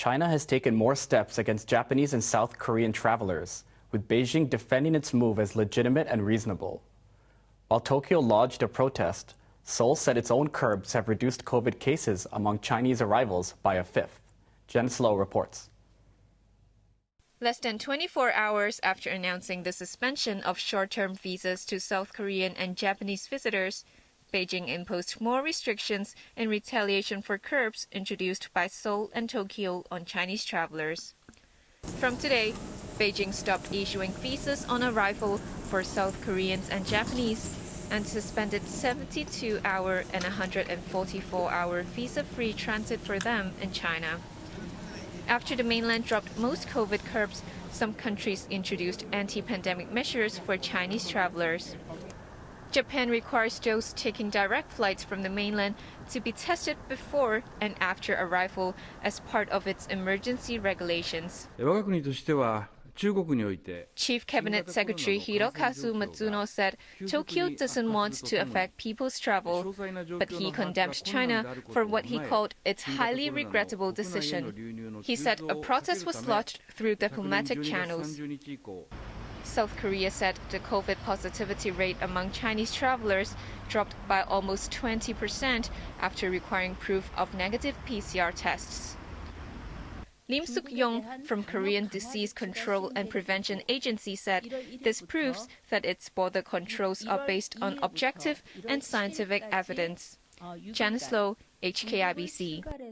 China has taken more steps against Japanese and South Korean travelers, with Beijing defending its move as legitimate and reasonable. While Tokyo lodged a protest, Seoul said its own curbs have reduced COVID cases among Chinese arrivals by a fifth. Jen Slow reports. Less than 24 hours after announcing the suspension of short-term visas to South Korean and Japanese visitors, Beijing imposed more restrictions in retaliation for curbs introduced by Seoul and Tokyo on Chinese travelers. From today, Beijing stopped issuing visas on arrival for South Koreans and Japanese and suspended 72-hour and 144-hour visa-free transit for them in China. After the mainland dropped most COVID curbs, some countries introduced anti-pandemic measures for Chinese travelers. Japan requires those taking direct flights from the mainland to be tested before and after arrival as part of its emergency regulations. Chief Cabinet Secretary Hirokazu Matsuno said Tokyo doesn't want to affect people's travel, but he condemned China for what he called its highly regrettable decision. He said a protest was lodged through diplomatic channels. South Korea said the COVID positivity rate among Chinese travelers dropped by almost 20% after requiring proof of negative PCR tests. Lim Suk-yong from Korean Disease Control and Prevention Agency said this proves that its border controls are based on objective and scientific evidence. Janice Low, HKIBC.